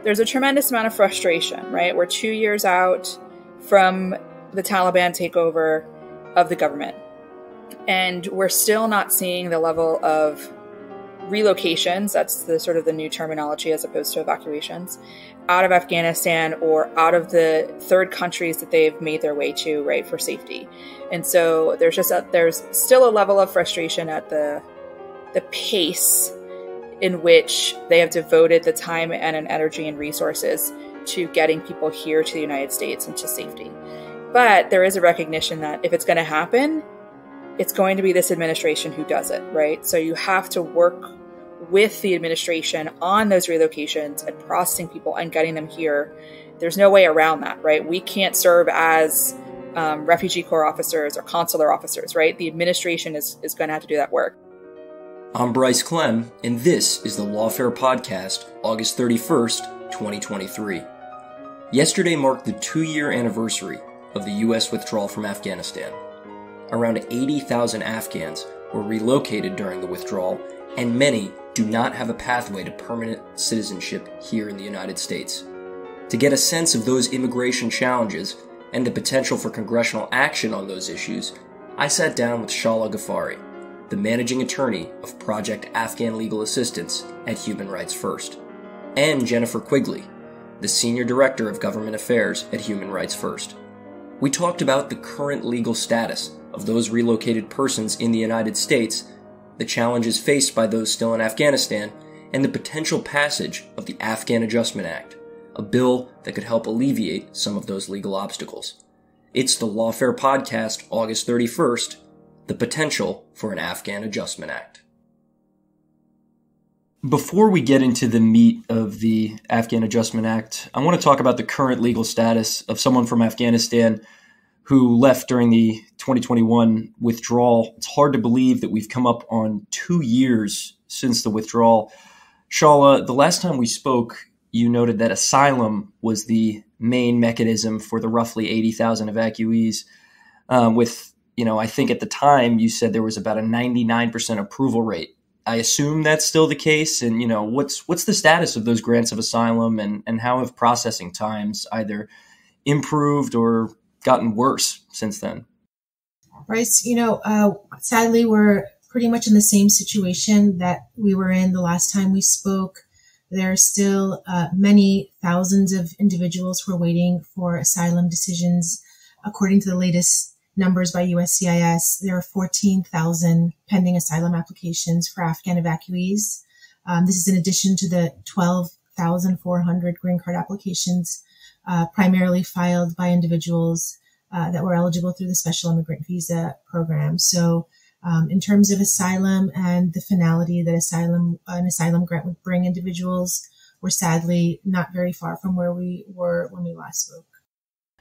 there's a tremendous amount of frustration, right? We're 2 years out from the Taliban takeover of the government, and we're still not seeing the level of relocations, that's the sort of the new terminology as opposed to evacuations, out of Afghanistan or out of the third countries that they've made their way to, right, for safety. And so there's still a level of frustration at the pace in which they have devoted the time and energy and resources to getting people here to the United States and to safety. But there is a recognition that if it's going to happen, it's going to be this administration who does it, right? So you have to work with the administration on those relocations and processing people and getting them here. There's no way around that, right? We can't serve as refugee corps officers or consular officers, right? The administration is going to have to do that work. I'm Bryce Klehm, and this is the Lawfare Podcast, August 31st, 2023. Yesterday marked the 2-year anniversary of the U.S. withdrawal from Afghanistan. Around 80,000 Afghans were relocated during the withdrawal, and many do not have a pathway to permanent citizenship here in the United States. To get a sense of those immigration challenges and the potential for congressional action on those issues, I sat down with Shala Gafary, the managing attorney of Project Afghan Legal Assistance at Human Rights First, and Jennifer Quigley, the senior director of government affairs at Human Rights First. We talked about the current legal status of those relocated persons in the United States, the challenges faced by those still in Afghanistan, and the potential passage of the Afghan Adjustment Act, a bill that could help alleviate some of those legal obstacles. It's the Lawfare Podcast, August 31st, the potential for an Afghan Adjustment Act. Before we get into the meat of the Afghan Adjustment Act, I want to talk about the current legal status of someone from Afghanistan who left during the 2021 withdrawal. It's hard to believe that we've come up on 2 years since the withdrawal. Shala, the last time we spoke, you noted that asylum was the main mechanism for the roughly 80,000 evacuees. I think at the time you said there was about a 99% approval rate. I assume that's still the case. And, what's the status of those grants of asylum and how have processing times either improved or gotten worse since then? Bryce, sadly, we're pretty much in the same situation that we were in the last time we spoke. There are still many thousands of individuals who are waiting for asylum decisions. According to the latest numbers by USCIS, there are 14,000 pending asylum applications for Afghan evacuees. This is in addition to the 12,400 green card applications primarily filed by individuals that were eligible through the special immigrant visa program. So in terms of asylum and the finality that an asylum grant would bring individuals, we're sadly not very far from where we were when we last spoke.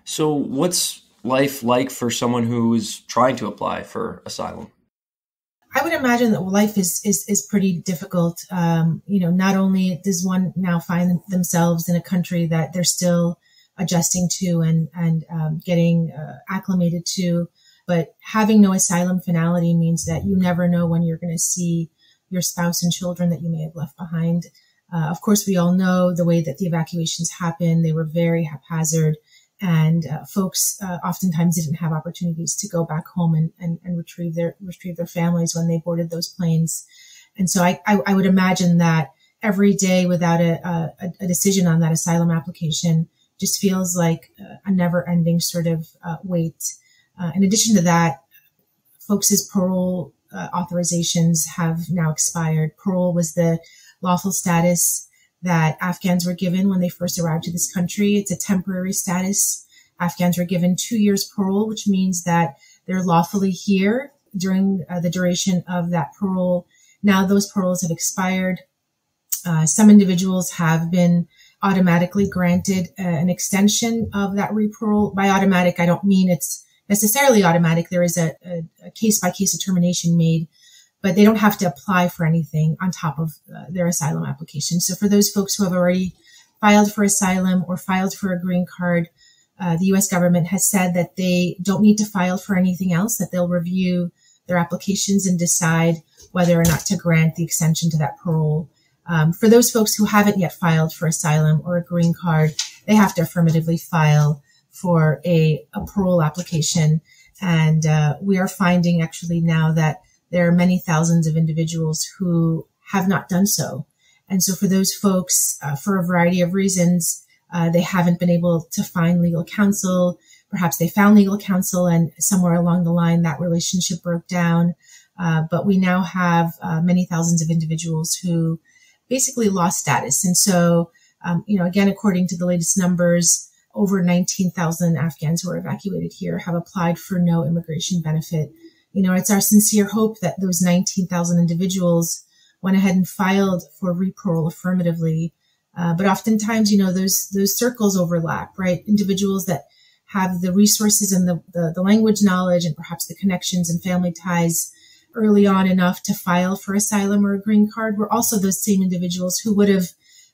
So what's life like for someone who is trying to apply for asylum? I would imagine that life is pretty difficult. Not only does one now find themselves in a country that they're still adjusting to and getting acclimated to, but having no asylum finality means that you never know when you're going to see your spouse and children that you may have left behind. Of course, we all know the way that the evacuations happen. They were very haphazard, and folks oftentimes didn't have opportunities to go back home and retrieve their families when they boarded those planes. And so I would imagine that every day without a decision on that asylum application just feels like a never-ending sort of wait. In addition to that, folks' parole authorizations have now expired. Parole was the lawful status that Afghans were given when they first arrived to this country. It's a temporary status. Afghans were given 2 years parole, which means that they're lawfully here during the duration of that parole. Now those paroles have expired. Some individuals have been automatically granted an extension of that reparole. By automatic, I don't mean it's necessarily automatic. There is a case-by-case determination made, but they don't have to apply for anything on top of their asylum application. So for those folks who have already filed for asylum or filed for a green card, the U.S. government has said that they don't need to file for anything else, that they'll review their applications and decide whether or not to grant the extension to that parole. For those folks who haven't yet filed for asylum or a green card, they have to affirmatively file for a parole application. And we are finding actually now that there are many thousands of individuals who have not done so. And so for those folks, for a variety of reasons, they haven't been able to find legal counsel. Perhaps they found legal counsel and somewhere along the line that relationship broke down. But we now have many thousands of individuals who basically lost status. And so, again, according to the latest numbers, over 19,000 Afghans who are evacuated here have applied for no immigration benefit. It's our sincere hope that those 19,000 individuals went ahead and filed for ReParole affirmatively. But oftentimes, those circles overlap, right? Individuals that have the resources and the language knowledge and perhaps the connections and family ties early on enough to file for asylum or a green card were also those same individuals who would have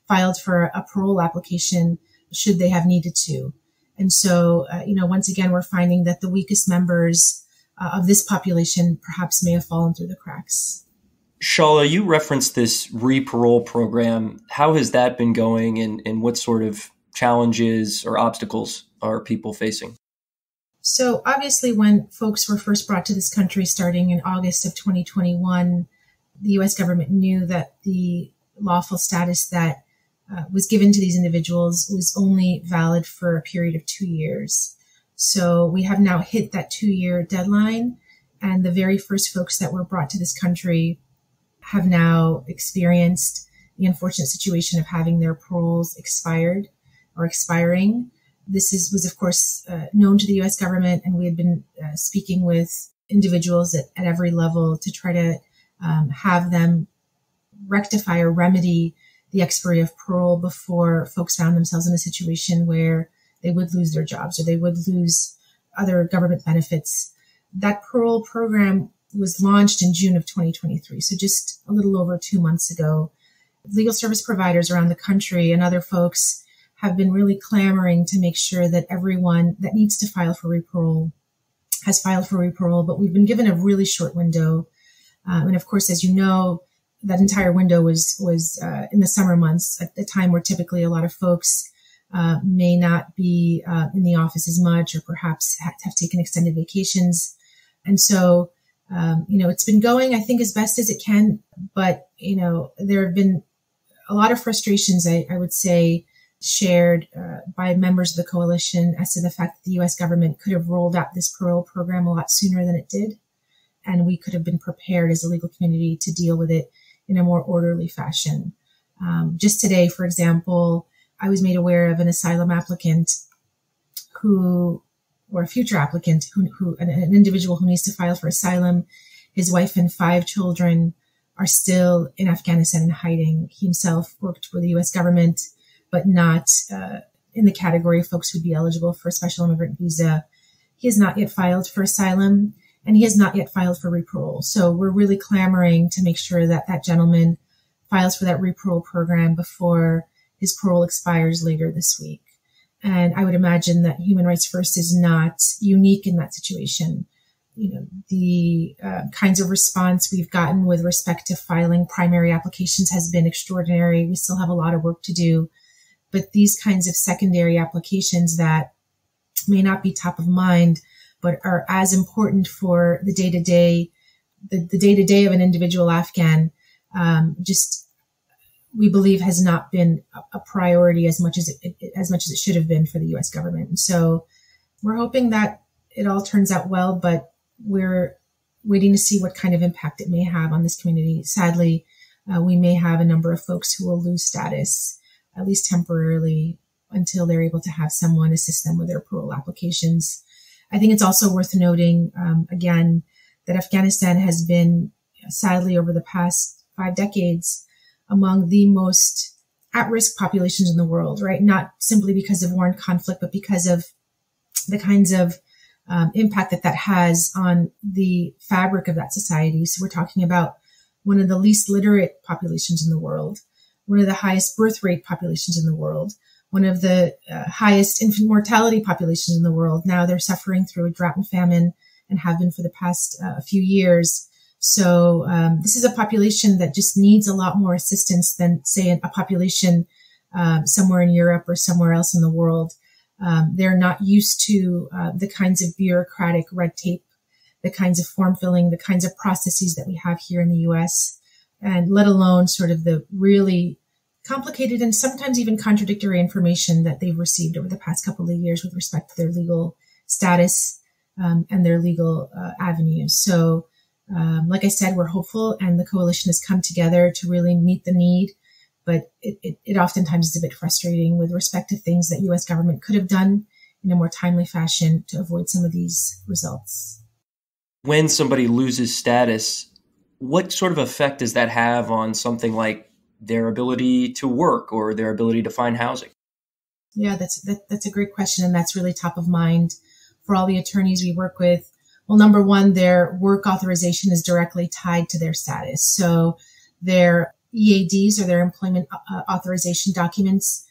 filed for a parole application should they have needed to. And so, once again, we're finding that the weakest members of this population perhaps may have fallen through the cracks. Shala, you referenced this ReParole program. How has that been going, and what sort of challenges or obstacles are people facing? So obviously, when folks were first brought to this country starting in August of 2021, the U.S. government knew that the lawful status that was given to these individuals was only valid for a period of 2 years. So we have now hit that 2-year deadline, and the very first folks that were brought to this country have now experienced the unfortunate situation of having their paroles expired or expiring. This was, of course, known to the U.S. government, and we had been speaking with individuals at every level to try to have them rectify or remedy the expiry of parole before folks found themselves in a situation where they would lose their jobs or they would lose other government benefits. That parole program was launched in June of 2023, so just a little over 2 months ago. Legal service providers around the country and other folks have been really clamoring to make sure that everyone that needs to file for ReParole has filed for ReParole, but we've been given a really short window. And of course, as you know, that entire window was in the summer months, at the time where typically a lot of folks may not be in the office as much, or perhaps have taken extended vacations. And so, it's been going, I think, as best as it can. But, there have been a lot of frustrations, I would say, shared by members of the coalition as to the fact that the U.S. government could have rolled out this parole program a lot sooner than it did. And we could have been prepared as a legal community to deal with it in a more orderly fashion. Just today, for example, I was made aware of an asylum applicant or a future applicant an individual who needs to file for asylum. His wife and 5 children are still in Afghanistan in hiding. He himself worked for the U.S. government, but not in the category of folks who'd be eligible for a special immigrant visa. He has not yet filed for asylum, and he has not yet filed for ReParole. So we're really clamoring to make sure that that gentleman files for that ReParole program before his parole expires later this week. And I would imagine that Human Rights First is not unique in that situation. The kinds of response we've gotten with respect to filing primary applications has been extraordinary. We still have a lot of work to do, but these kinds of secondary applications that may not be top of mind, but are as important for the day-to-day of an individual Afghan, we believe has not been a priority as much as it should have been for the U.S. government. And so we're hoping that it all turns out well, but we're waiting to see what kind of impact it may have on this community. Sadly, we may have a number of folks who will lose status, at least temporarily, until they're able to have someone assist them with their parole applications. I think it's also worth noting, again, that Afghanistan has been, sadly, over the past 5 decades, among the most at-risk populations in the world, right? Not simply because of war and conflict, but because of the kinds of impact that has on the fabric of that society. So we're talking about one of the least literate populations in the world, one of the highest birth rate populations in the world, one of the highest infant mortality populations in the world. Now they're suffering through a drought and famine and have been for the past few years. So this is a population that just needs a lot more assistance than, say, a population somewhere in Europe or somewhere else in the world. They're not used to the kinds of bureaucratic red tape, the kinds of form filling, the kinds of processes that we have here in the U.S., and let alone sort of the really complicated and sometimes even contradictory information that they've received over the past couple of years with respect to their legal status and their legal avenues. So, like I said, we're hopeful, and the coalition has come together to really meet the need. But it oftentimes is a bit frustrating with respect to things that U.S. government could have done in a more timely fashion to avoid some of these results. When somebody loses status, what sort of effect does that have on something like their ability to work or their ability to find housing? Yeah, that's a great question, and that's really top of mind for all the attorneys we work with. Well, number one, their work authorization is directly tied to their status. So their EADs, or their employment authorization documents,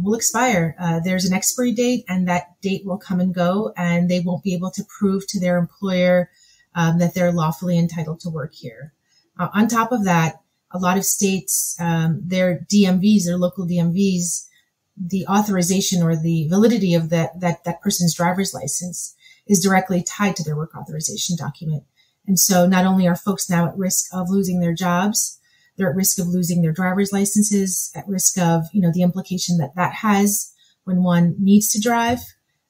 will expire. There's an expiry date, and that date will come and go, and they won't be able to prove to their employer that they're lawfully entitled to work here. On top of that, a lot of states, their DMVs, their local DMVs, the authorization or the validity of that person's driver's license is directly tied to their work authorization document. And so not only are folks now at risk of losing their jobs, they're at risk of losing their driver's licenses, at risk of, the implication that has when one needs to drive,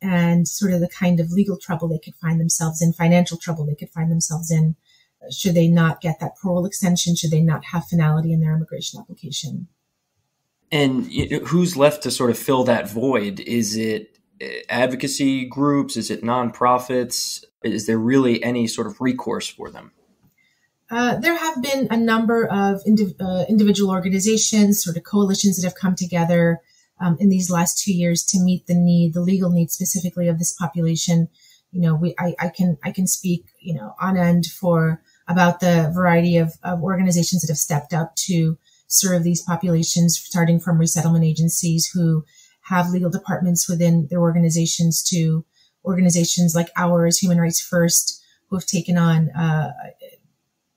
and sort of the kind of legal trouble they could find themselves in, financial trouble they could find themselves in, should they not get that parole extension, should they not have finality in their immigration application. And who's left to sort of fill that void? Is it advocacy groups? Is it nonprofits? Is there really any sort of recourse for them? There have been a number of individual organizations, sort of coalitions that have come together in these last 2 years to meet the need, the legal need specifically of this population. I can speak, on end about the variety of organizations that have stepped up to serve these populations, starting from resettlement agencies who have legal departments within their organizations to organizations like ours, Human Rights First, who have taken on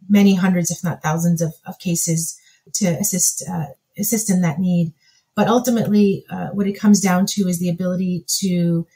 many hundreds, if not thousands of cases to assist in that need. But ultimately, what it comes down to is the ability to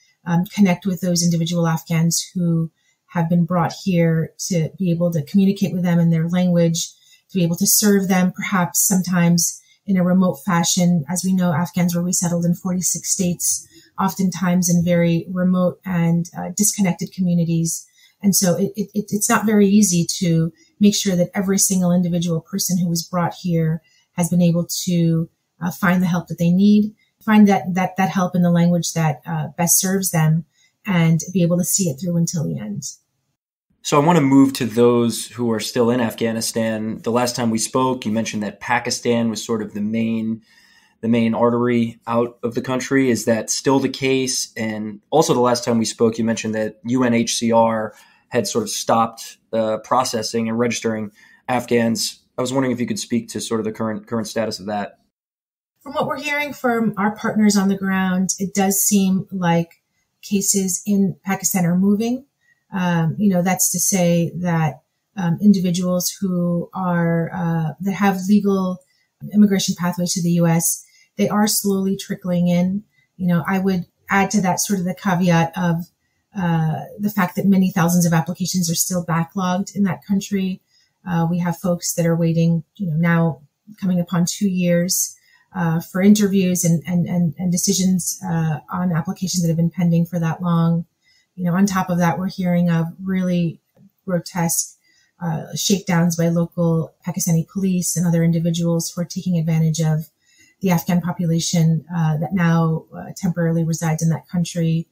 connect with those individual Afghans who have been brought here, to be able to communicate with them in their language, to be able to serve them perhaps sometimes in a remote fashion. As we know, Afghans were resettled in 46 states, oftentimes in very remote and disconnected communities. And so it's not very easy to make sure that every single individual person who was brought here has been able to find the help that they need, find that help in the language that best serves them, and be able to see it through until the end. So I want to move to those who are still in Afghanistan. The last time we spoke, you mentioned that Pakistan was sort of the main artery out of the country. Is that still the case? And also the last time we spoke, you mentioned that UNHCR had sort of stopped processing and registering Afghans. I was wondering if you could speak to sort of the current status of that. From what we're hearing from our partners on the ground, it does seem like cases in Pakistan are moving. That's to say that individuals who are that have legal immigration pathways to the U.S., they are slowly trickling in. I would add to that sort of the caveat of the fact that many thousands of applications are still backlogged in that country. We have folks that are waiting, now coming upon 2 years for interviews and decisions on applications that have been pending for that long. On top of that, we're hearing of really grotesque shakedowns by local Pakistani police and other individuals who are taking advantage of the Afghan population that now temporarily resides in that country.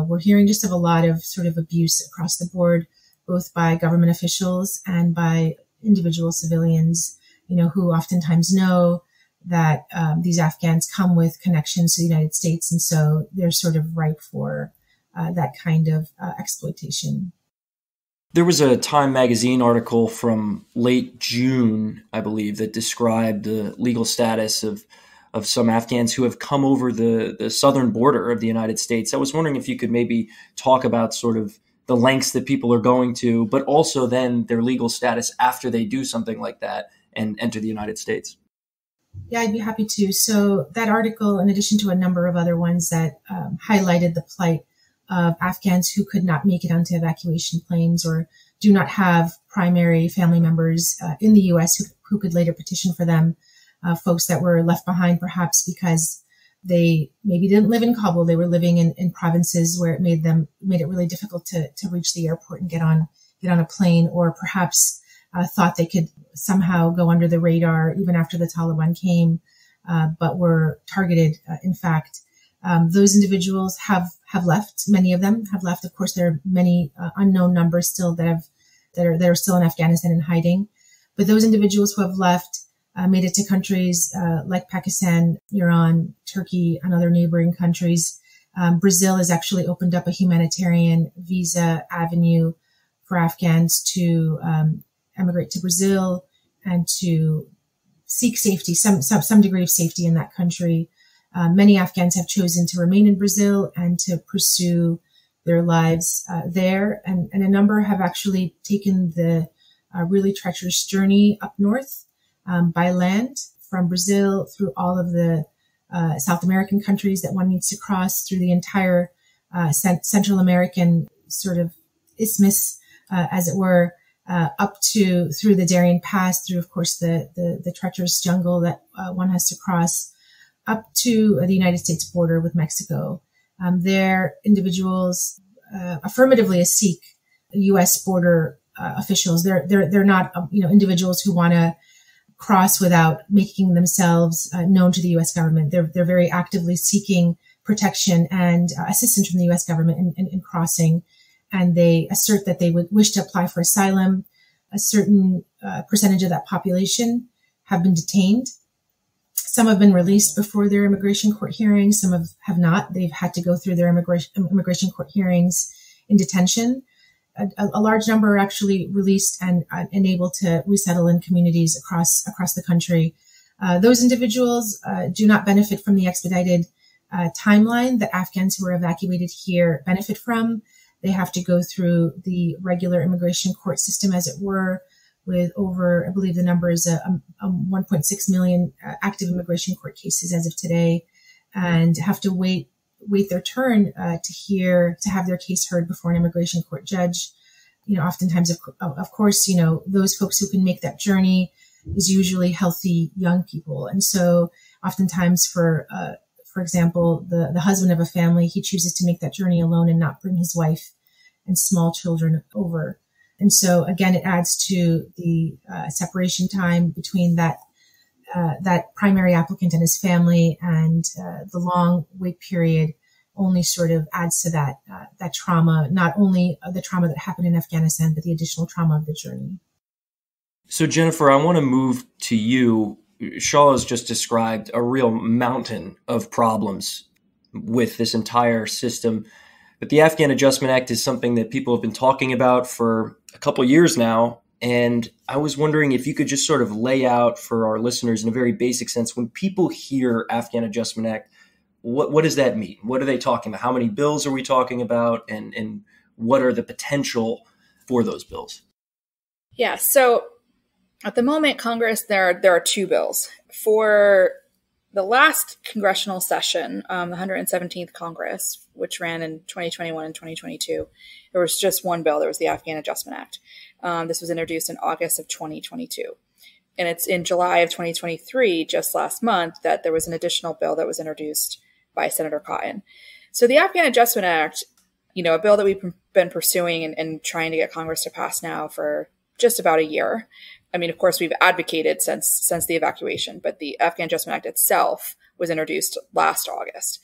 We're hearing just of a lot of sort of abuse across the board, both by government officials and by individual civilians, who oftentimes know that these Afghans come with connections to the United States, and so they're sort of ripe for that kind of exploitation. There was a Time magazine article from late June, I believe, that described the legal status of some Afghans who have come over the southern border of the United States. I was wondering if you could maybe talk about sort of the lengths that people are going to, but also then their legal status after they do something like that and enter the United States. Yeah, I'd be happy to. So that article, in addition to a number of other ones that highlighted the plight of Afghans who could not make it onto evacuation planes or do not have primary family members in the U.S. who could later petition for them, folks that were left behind perhaps because they maybe didn't live in Kabul. They were living in provinces where it made it really difficult to reach the airport and get on a plane, or perhaps thought they could somehow go under the radar even after the Taliban came, but were targeted. In fact, those individuals have left. Many of them have left. Of course, there are many unknown numbers still that are still in Afghanistan in hiding. But those individuals who have left made it to countries like Pakistan, Iran, Turkey, and other neighboring countries. Brazil has actually opened up a humanitarian visa avenue for Afghans to emigrate to Brazil and to seek safety, some degree of safety in that country. Many Afghans have chosen to remain in Brazil and to pursue their lives there. And a number have actually taken the really treacherous journey up north by land from Brazil through all of the South American countries that one needs to cross, through the entire Central American sort of isthmus, as it were, up to through the Darien Pass, through, of course, the treacherous jungle that one has to cross, up to the United States border with Mexico. There, individuals affirmatively seek U.S. border officials. They're not individuals who want to cross without making themselves known to the U.S. government. They're very actively seeking protection and assistance from the U.S. government in crossing. And they assert that they would wish to apply for asylum. A certain percentage of that population have been detained. Some have been released before their immigration court hearings. Some have not. They've had to go through their immigration court hearings in detention. A large number are actually released and able to resettle in communities across the country. Those individuals do not benefit from the expedited timeline that Afghans who are evacuated here benefit from. They have to go through the regular immigration court system, as it were, with over, I believe the number is 1.6 million active immigration court cases as of today, and have to wait their turn to have their case heard before an immigration court judge. Oftentimes, of course, those folks who can make that journey is usually healthy young people, and so oftentimes, for example, the husband of a family, he chooses to make that journey alone and not bring his wife and small children over. And so again, it adds to the separation time between that primary applicant and his family, and the long wait period only sort of adds to that trauma, not only the trauma that happened in Afghanistan, but the additional trauma of the journey. So Jennifer, I want to move to you. Shala has just described a real mountain of problems with this entire system. But the Afghan Adjustment Act is something that people have been talking about for a couple of years now. And I was wondering if you could just sort of lay out for our listeners in a very basic sense, when people hear Afghan Adjustment Act, what does that mean? What are they talking about? How many bills are we talking about? And what are the potential for those bills? Yeah, so at the moment, Congress, there are two bills. For the last congressional session, the 117th Congress, which ran in 2021 and 2022, there was just one bill. There was the Afghan Adjustment Act. This was introduced in August of 2022. And it's in July of 2023, just last month, that there was an additional bill that was introduced by Senator Cotton. So the Afghan Adjustment Act, a bill that we've been pursuing and trying to get Congress to pass now for just about a year. I mean, of course, we've advocated since the evacuation, but the Afghan Adjustment Act itself was introduced last August,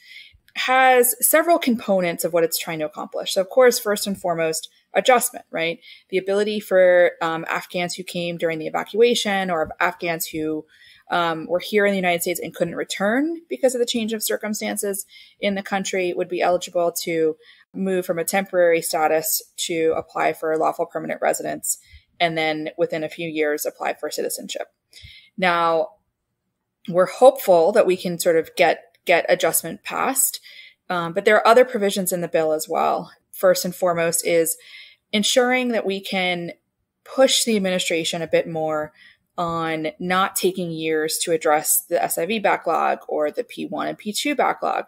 has several components of what it's trying to accomplish. So, of course, first and foremost, adjustment, right? The ability for Afghans who came during the evacuation, or Afghans who were here in the United States and couldn't return because of the change of circumstances in the country, would be eligible to move from a temporary status to apply for lawful permanent residence, and then within a few years apply for citizenship. Now, we're hopeful that we can sort of get adjustment passed, but there are other provisions in the bill as well. first and foremost is ensuring that we can push the administration a bit more on not taking years to address the SIV backlog or the P1 and P2 backlog.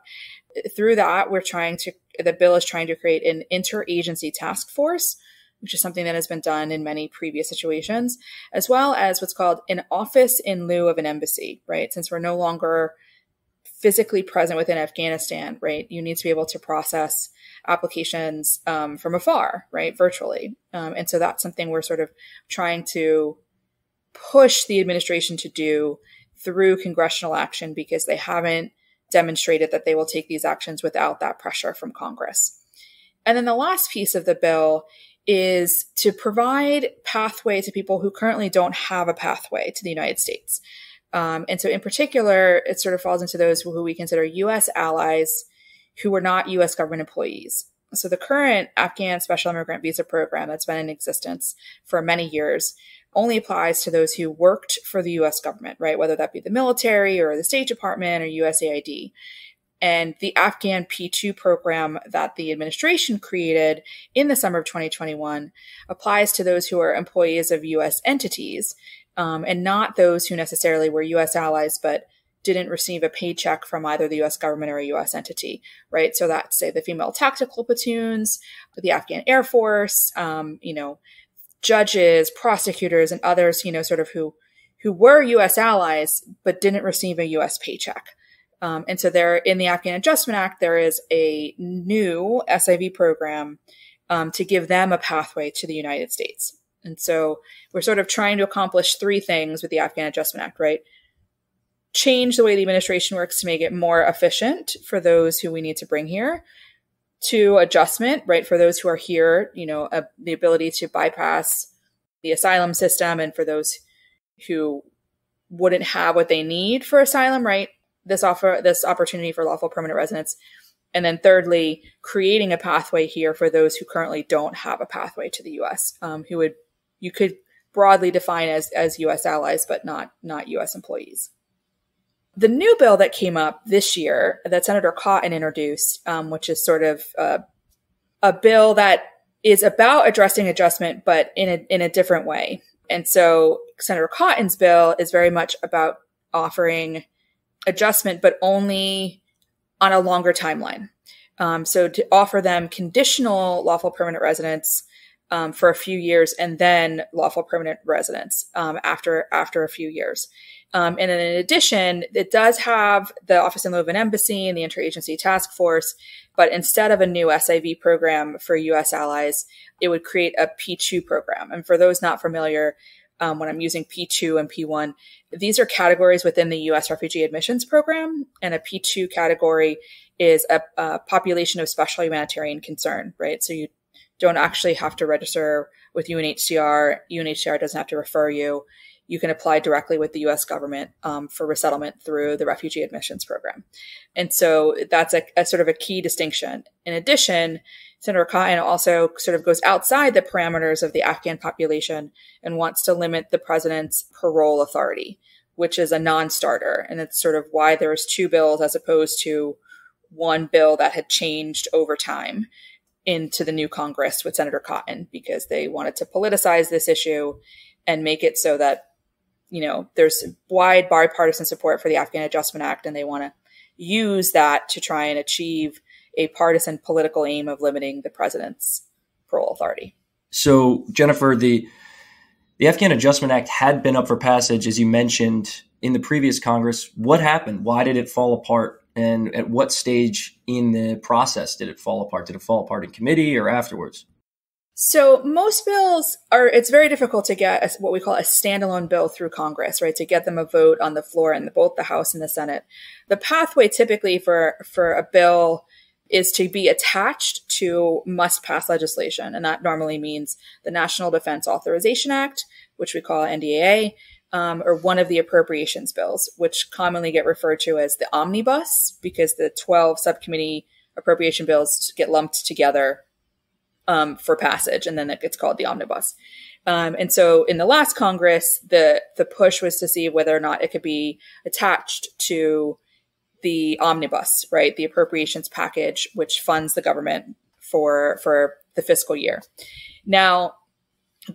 Through that, the bill is trying to create an interagency task force, which is something that has been done in many previous situations, as well as what's called an office in lieu of an embassy, right? Since we're no longer physically present within Afghanistan, right? You need to be able to process applications from afar, right? Virtually. And so that's something we're sort of trying to push the administration to do through congressional action, because they haven't demonstrated that they will take these actions without that pressure from Congress. And then the last piece of the bill is to provide pathway to people who currently don't have a pathway to the United States. And so in particular, it sort of falls into those who we consider U.S. allies who are not U.S. government employees. So the current Afghan Special Immigrant Visa Program that's been in existence for many years only applies to those who worked for the U.S. government, right? Whether that be the military or the State Department or USAID. And the Afghan P2 program that the administration created in the summer of 2021 applies to those who are employees of U.S. entities, and not those who necessarily were U.S. allies but didn't receive a paycheck from either the U.S. government or a U.S. entity, right? So that's, say, the female tactical platoons, the Afghan Air Force, judges, prosecutors, and others, sort of who were U.S. allies but didn't receive a U.S. paycheck. And so there, in the Afghan Adjustment Act, there is a new SIV program to give them a pathway to the United States. And so we're sort of trying to accomplish three things with the Afghan Adjustment Act, right? Change the way the administration works to make it more efficient for those who we need to bring here. 2, adjustment, right? For those who are here, the ability to bypass the asylum system, and for those who wouldn't have what they need for asylum, right? This opportunity for lawful permanent residence. And then thirdly, creating a pathway here for those who currently don't have a pathway to the U.S., you could broadly define as U.S. allies, but not U.S. employees. The new bill that came up this year that Senator Cotton introduced, which is sort of a bill that is about addressing adjustment, but in a different way. And so Senator Cotton's bill is very much about offering adjustment, but only on a longer timeline. So to offer them conditional lawful permanent residence for a few years, and then lawful permanent residence after a few years. And then in addition, it does have the Office in lieu of an embassy and the Interagency Task Force, but instead of a new SIV program for U.S. allies, it would create a P2 program. And for those not familiar, when I'm using P2 and P1, these are categories within the U.S. Refugee Admissions Program, and a P2 category is a population of special humanitarian concern, right? So you don't actually have to register with UNHCR. UNHCR doesn't have to refer you. You can apply directly with the U.S. government for resettlement through the Refugee Admissions Program. And so that's a sort of a key distinction. In addition, Senator Cotton also sort of goes outside the parameters of the Afghan population and wants to limit the president's parole authority, which is a non-starter. And it's sort of why there was 2 bills as opposed to one bill that had changed over time into the new Congress with Senator Cotton, because they wanted to politicize this issue and make it so that, there's wide bipartisan support for the Afghan Adjustment Act, and they want to use that to try and achieve a partisan political aim of limiting the president's parole authority. So, Jennifer, the Afghan Adjustment Act had been up for passage, as you mentioned, in the previous Congress. What happened? Why did it fall apart? And at what stage in the process did it fall apart? Did it fall apart in committee or afterwards? So most bills it's very difficult to get what we call a standalone bill through Congress, right? To get them a vote on the floor in both the House and the Senate. The pathway typically for a bill is to be attached to must-pass legislation. And that normally means the National Defense Authorization Act, which we call NDAA, or one of the appropriations bills, which commonly get referred to as the omnibus, because the 12 subcommittee appropriation bills get lumped together for passage, and then it gets called the omnibus. And so in the last Congress, the push was to see whether or not it could be attached to the omnibus, right? The appropriations package, which funds the government for the fiscal year. Now,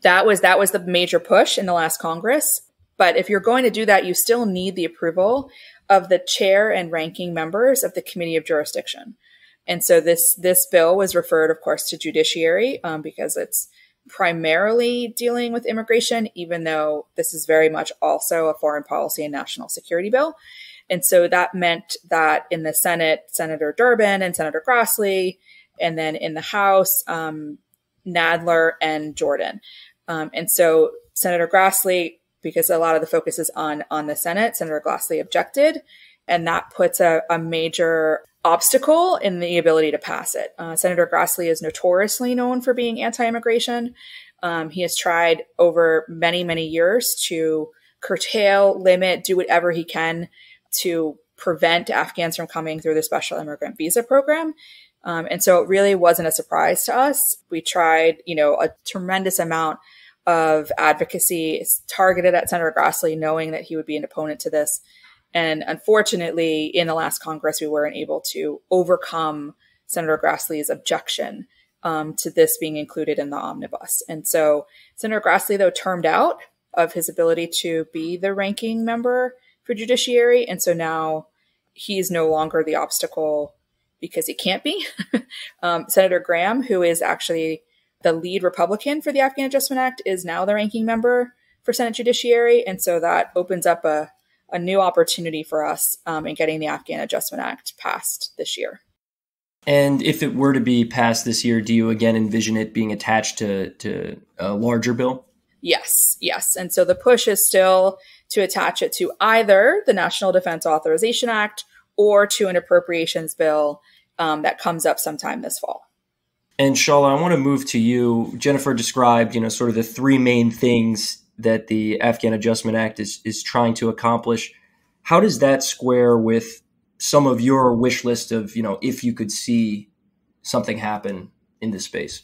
that was the major push in the last Congress. But if you're going to do that, you still need the approval of the chair and ranking members of the Committee of Jurisdiction. And so this bill was referred, of course, to Judiciary because it's primarily dealing with immigration, even though this is very much also a foreign policy and national security bill. And so that meant that in the Senate, Senator Durbin and Senator Grassley, and then in the House, Nadler and Jordan. And so Senator Grassley, because a lot of the focus is on the Senate, Senator Grassley objected, and that puts a major obstacle in the ability to pass it. Senator Grassley is notoriously known for being anti-immigration. He has tried over many, many years to curtail, limit, do whatever he can to prevent Afghans from coming through the special immigrant visa program. And so it really wasn't a surprise to us. We tried, a tremendous amount of advocacy targeted at Senator Grassley, knowing that he would be an opponent to this. And unfortunately, in the last Congress, we weren't able to overcome Senator Grassley's objection to this being included in the omnibus. And so Senator Grassley, though, termed out of his ability to be the ranking member for Judiciary. And so now he's no longer the obstacle because he can't be. Senator Graham, who is actually the lead Republican for the Afghan Adjustment Act, is now the ranking member for Senate Judiciary. And so that opens up a new opportunity for us in getting the Afghan Adjustment Act passed this year. And if it were to be passed this year, do you again envision it being attached to a larger bill? Yes. And so the push is still to attach it to either the National Defense Authorization Act or to an appropriations bill that comes up sometime this fall. And Shala, I want to move to you. Jennifer described, sort of the three main things that the Afghan Adjustment Act is trying to accomplish. How does that square with some of your wish list of, if you could see something happen in this space?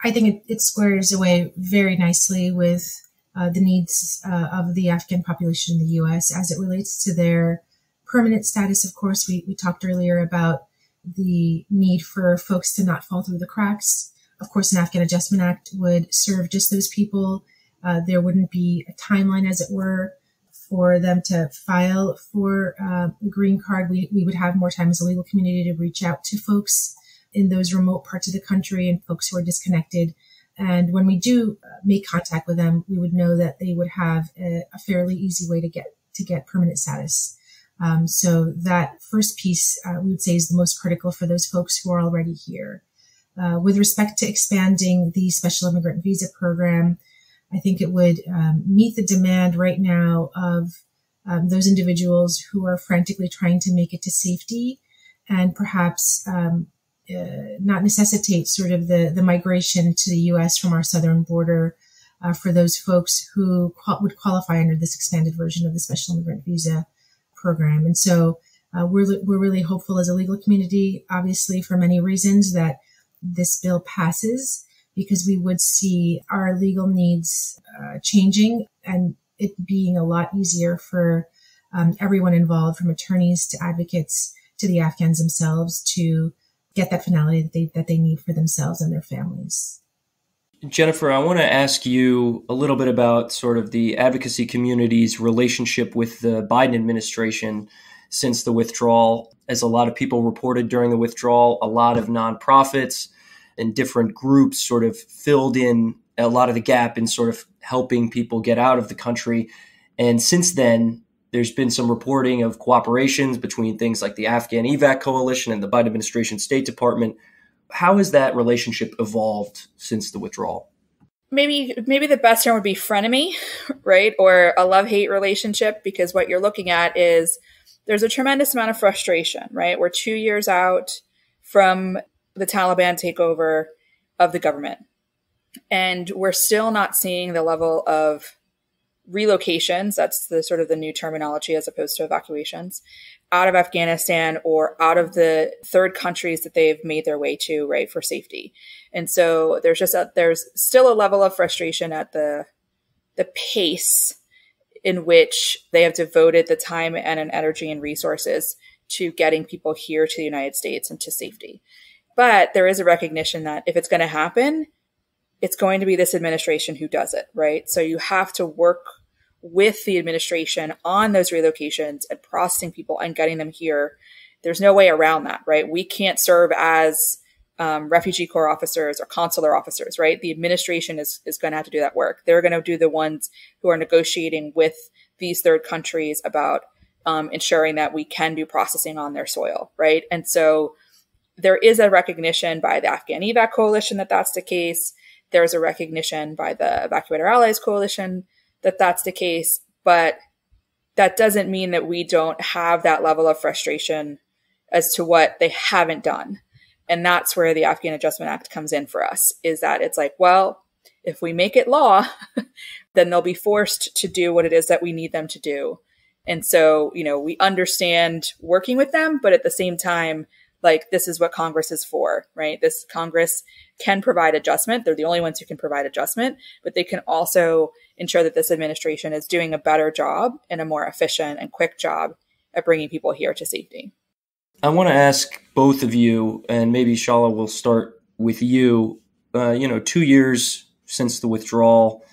I think it squares away very nicely with the needs of the Afghan population in the U.S. as it relates to their permanent status. Of course, we talked earlier about the need for folks to not fall through the cracks. Of course, an Afghan Adjustment Act would serve just those people. There wouldn't be a timeline, as it were, for them to file for a green card. We would have more time as a legal community to reach out to folks in those remote parts of the country and folks who are disconnected. And when we do make contact with them, we would know that they would have a fairly easy way to get permanent status. So that first piece, we would say, is the most critical for those folks who are already here. With respect to expanding the special immigrant visa program, I think it would meet the demand right now of those individuals who are frantically trying to make it to safety and perhaps not necessitate sort of the migration to the U.S. from our southern border for those folks who would qualify under this expanded version of the special immigrant visa program. And so we're really hopeful as a legal community, obviously for many reasons, that this bill passes, because we would see our legal needs changing and it being a lot easier for everyone involved, from attorneys to advocates to the Afghans themselves, to get that finality that they need for themselves and their families. Jennifer, I want to ask you a little bit about sort of the advocacy community's relationship with the Biden administration since the withdrawal. As a lot of people reported during the withdrawal, a lot of nonprofits and different groups sort of filled in a lot of the gap in sort of helping people get out of the country. And since then, there's been some reporting of cooperations between things like the Afghan Evac Coalition and the Biden administration State Department. How has that relationship evolved since the withdrawal? Maybe the best term would be frenemy, right? Or a love-hate relationship, because what you're looking at is there's a tremendous amount of frustration, right? We're 2 years out from the Taliban takeover of the government, and we're still not seeing the level of relocations, that's the sort of the new terminology as opposed to evacuations, out of Afghanistan or out of the third countries that they've made their way to, right, for safety. And so there's still a level of frustration at the pace in which they have devoted the time and energy and resources to getting people here to the United States and to safety. But there is a recognition that if it's going to happen, it's going to be this administration who does it, right? So you have to work with the administration on those relocations and processing people and getting them here. There's no way around that, right? We can't serve as refugee corps officers or consular officers, right? The administration is going to have to do that work. They're going to do the ones who are negotiating with these third countries about ensuring that we can do processing on their soil, right? And so there is a recognition by the Afghan Evac Coalition that that's the case. There's a recognition by the Evacuator Allies Coalition that that's the case. But that doesn't mean that we don't have that level of frustration as to what they haven't done. And that's where the Afghan Adjustment Act comes in for us, is that it's like, well, if we make it law, then they'll be forced to do what it is that we need them to do. And so, you know, we understand working with them, but at the same time, like, this is what Congress is for, right? This Congress can provide adjustment. They're the only ones who can provide adjustment, but they can also ensure that this administration is doing a better job and a more efficient and quick job at bringing people here to safety. I want to ask both of you, and maybe Shala, will start with you. 2 years since the withdrawal,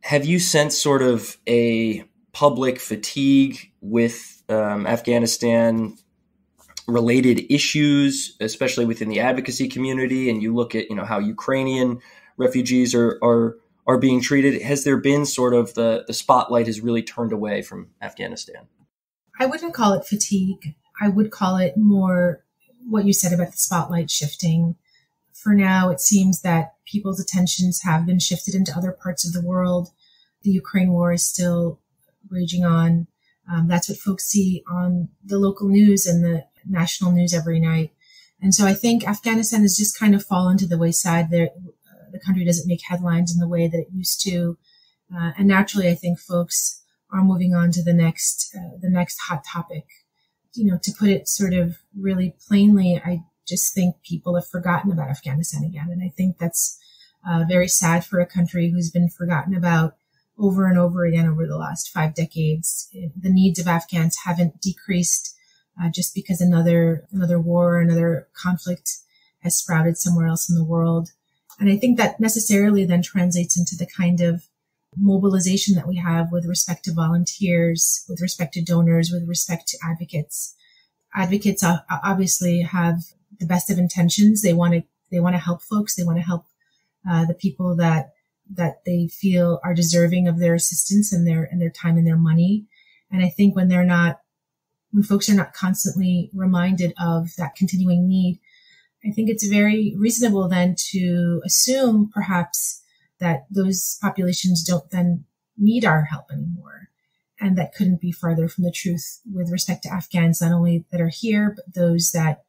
have you sensed sort of a public fatigue with Afghanistan related issues, especially within the advocacy community? And you look at, how Ukrainian refugees are being treated. Has there been sort of the spotlight has really turned away from Afghanistan? I wouldn't call it fatigue. I would call it more what you said about the spotlight shifting. For now, it seems that people's attentions have been shifted into other parts of the world. The Ukraine war is still raging on. That's what folks see on the local news and the national news every night. And so I think Afghanistan has just kind of fallen to the wayside. The country doesn't make headlines in the way that it used to. And naturally, I think folks are moving on to the next hot topic. To put it sort of really plainly, I just think people have forgotten about Afghanistan again. And I think that's very sad for a country who's been forgotten about over and over again over the last 5 decades. The needs of Afghans haven't decreased just because another war, another conflict has sprouted somewhere else in the world. And I think that necessarily then translates into the kind of mobilization that we have with respect to volunteers, with respect to donors, with respect to advocates. Advocates obviously have the best of intentions. They want to help folks. They want to help the people that they feel are deserving of their assistance and their time and their money. And I think when folks are not constantly reminded of that continuing need, I think it's very reasonable then to assume perhaps that those populations don't then need our help anymore. And that couldn't be farther from the truth with respect to Afghans, not only that are here, but those that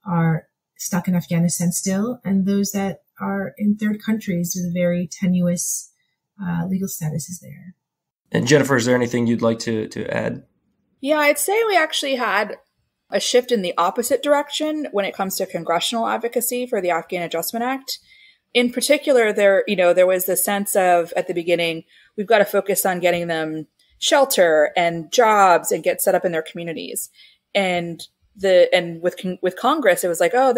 are stuck in Afghanistan still, and those that are in third countries with very tenuous legal statuses there. And Jennifer, is there anything you'd like to add? Yeah, I'd say we actually had a shift in the opposite direction when it comes to congressional advocacy for the Afghan Adjustment Act. In particular, there was the sense of, at the beginning, we've got to focus on getting them shelter and jobs and get set up in their communities. And with Congress, it was like, oh,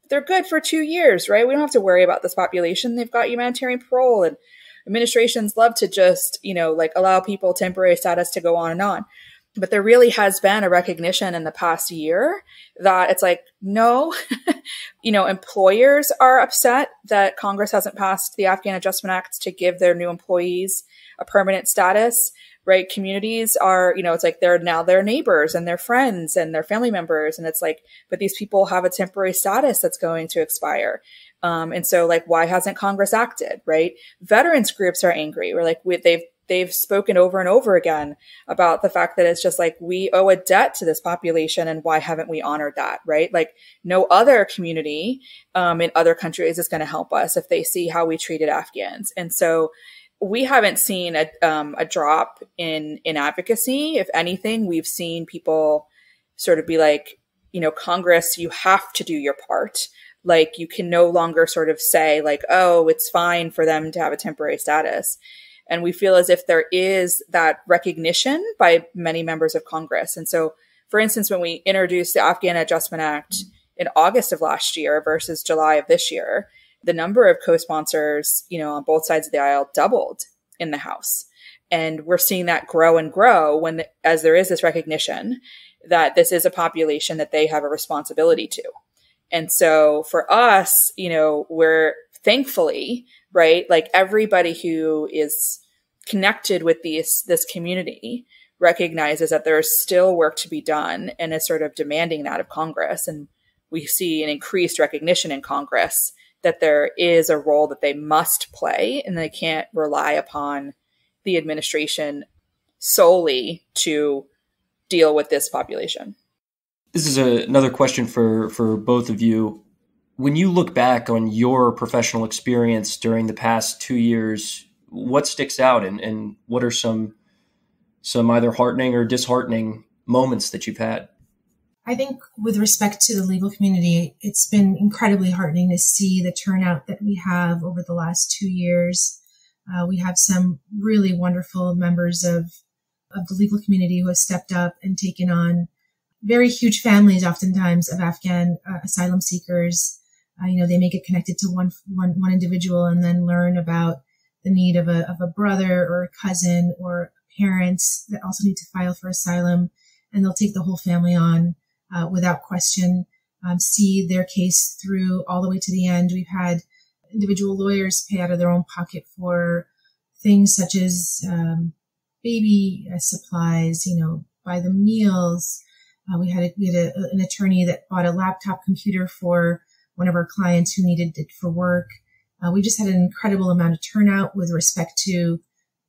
they're good for 2 years, right? We don't have to worry about this population. They've got humanitarian parole, and administrations love to just, allow people temporary status to go on and on. But there really has been a recognition in the past year that it's like, no, employers are upset that Congress hasn't passed the Afghan Adjustment Act to give their new employees a permanent status, right? Communities are, it's like they're now their neighbors and their friends and their family members. And it's like, but these people have a temporary status that's going to expire. And so why hasn't Congress acted, right? Veterans groups are angry. We're like, they've spoken over and over again about the fact that it's just like, we owe a debt to this population, and why haven't we honored that, right? Like, no other community in other countries is going to help us if they see how we treated Afghans. And so we haven't seen a drop in advocacy. If anything, we've seen people sort of be like, Congress, you have to do your part. Like, you can no longer sort of say like, oh, it's fine for them to have a temporary status. And we feel as if there is that recognition by many members of Congress. And so, for instance, when we introduced the Afghan Adjustment Act in August of last year versus July of this year, the number of co-sponsors, on both sides of the aisle doubled in the House. And we're seeing that grow and grow as there is this recognition that this is a population that they have a responsibility to. And so for us, we're thankfully, right, like everybody who is connected with this community recognizes that there is still work to be done and is sort of demanding that of Congress. And we see an increased recognition in Congress that there is a role that they must play, and they can't rely upon the administration solely to deal with this population. This is another question for both of you. When you look back on your professional experience during the past 2 years, what sticks out and what are some either heartening or disheartening moments that you've had? I think with respect to the legal community, it's been incredibly heartening to see the turnout that we have over the last 2 years. We have some really wonderful members of the legal community who have stepped up and taken on very huge families, oftentimes, of Afghan asylum seekers. They may get connected to one individual and then learn about the need of a brother or a cousin or parents that also need to file for asylum, and they'll take the whole family on without question, see their case through all the way to the end. We've had individual lawyers pay out of their own pocket for things such as baby supplies, buy the meals. We had an attorney that bought a laptop computer for one of our clients who needed it for work. We just had an incredible amount of turnout with respect to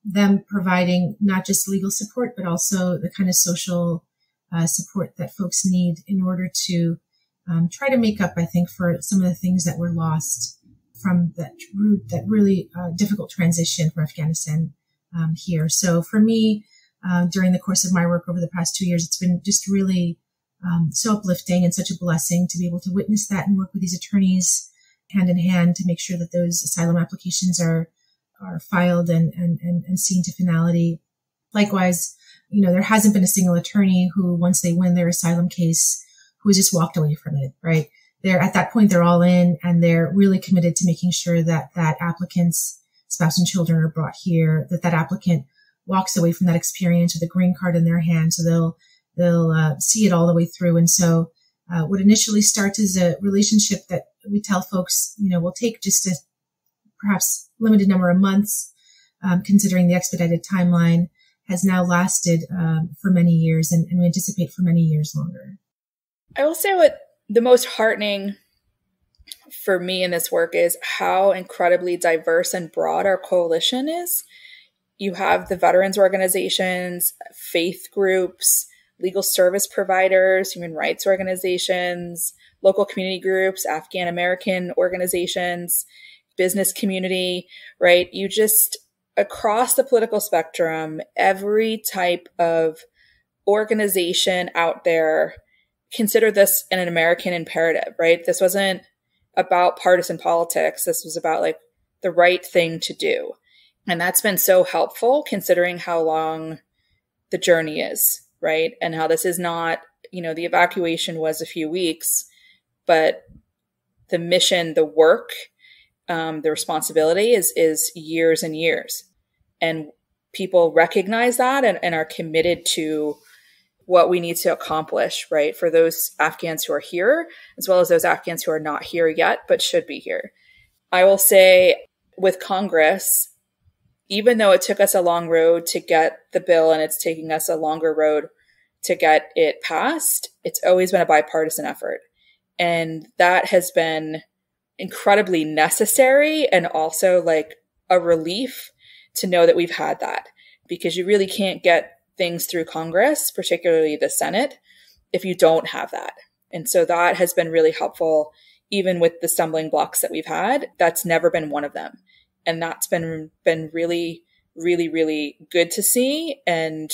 them providing not just legal support, but also the kind of social support that folks need in order to try to make up, I think, for some of the things that were lost from that really difficult transition from Afghanistan here. So for me, during the course of my work over the past 2 years, it's been just really so uplifting and such a blessing to be able to witness that and work with these attorneys hand in hand to make sure that those asylum applications are filed and seen to finality. Likewise, there hasn't been a single attorney who, once they win their asylum case, who has just walked away from it, right? At that point, they're all in and they're really committed to making sure that applicant's spouse and children are brought here, that applicant walks away from that experience with a green card in their hand. So they'll see it all the way through. And so what initially starts as a relationship that we tell folks, will take just a perhaps limited number of months, considering the expedited timeline, has now lasted for many years, and we anticipate for many years longer. I will say what the most heartening for me in this work is how incredibly diverse and broad our coalition is. You have the veterans organizations, faith groups, legal service providers, human rights organizations, local community groups, Afghan American organizations, business community, right? You just, across the political spectrum, every type of organization out there consider this an American imperative, right? This wasn't about partisan politics. This was about like the right thing to do. And that's been so helpful considering how long the journey is, right? And how this is not, the evacuation was a few weeks, but the mission, the work, the responsibility is years and years. And people recognize that and are committed to what we need to accomplish, right? For those Afghans who are here, as well as those Afghans who are not here yet, but should be here. I will say with Congress, even though it took us a long road to get the bill and it's taking us a longer road to get it passed, it's always been a bipartisan effort. And that has been incredibly necessary and also like a relief to know that we've had that, because you really can't get things through Congress, particularly the Senate, if you don't have that. And so that has been really helpful, even with the stumbling blocks that we've had. That's never been one of them. And that's been really, really, really good to see. And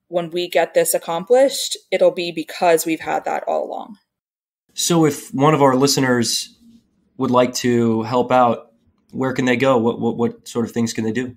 when we get this accomplished, it'll be because we've had that all along. So if one of our listeners would like to help out, where can they go? What sort of things can they do?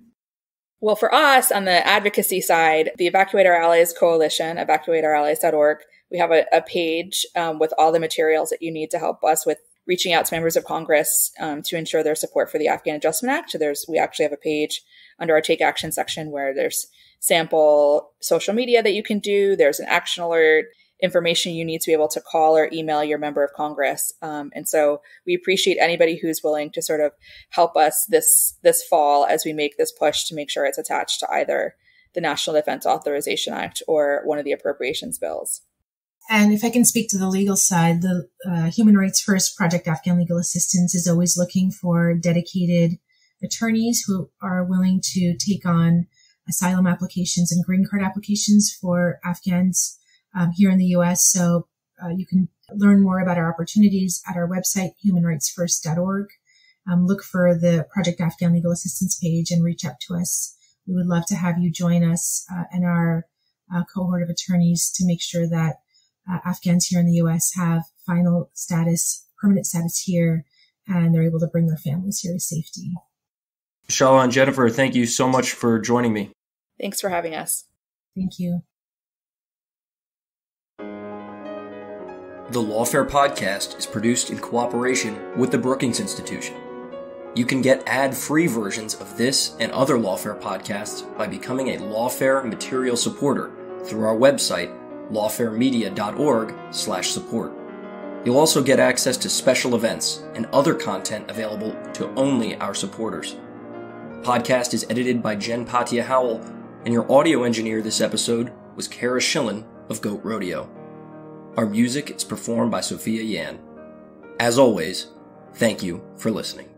Well, for us on the advocacy side, the Evacuate Our Allies Coalition, evacuateourallies.org, We have a page with all the materials that you need to help us with reaching out to members of Congress to ensure their support for the Afghan Adjustment Act. We actually have a page under our Take Action section where there's sample social media that you can do. There's an action alert, information you need to be able to call or email your member of Congress. And so we appreciate anybody who's willing to sort of help us this fall as we make this push to make sure it's attached to either the National Defense Authorization Act or one of the appropriations bills. And if I can speak to the legal side, the Human Rights First Project Afghan Legal Assistance is always looking for dedicated attorneys who are willing to take on asylum applications and green card applications for Afghans here in the U.S. So you can learn more about our opportunities at our website, humanrightsfirst.org. Look for the Project Afghan Legal Assistance page and reach out to us. We would love to have you join us and our cohort of attorneys to make sure that Afghans here in the U.S. have final status, permanent status here, and they're able to bring their families here to safety. Shala and Jennifer, thank you so much for joining me. Thanks for having us. Thank you. The Lawfare podcast is produced in cooperation with the Brookings Institution. You can get ad-free versions of this and other Lawfare podcasts by becoming a Lawfare material supporter through our website, lawfaremedia.org/support. You'll also get access to special events and other content available to only our supporters. The podcast is edited by Jen Patia Howell, and your audio engineer this episode was Kara Schillen of Goat Rodeo. Our music is performed by Sophia Yan. As always, thank you for listening.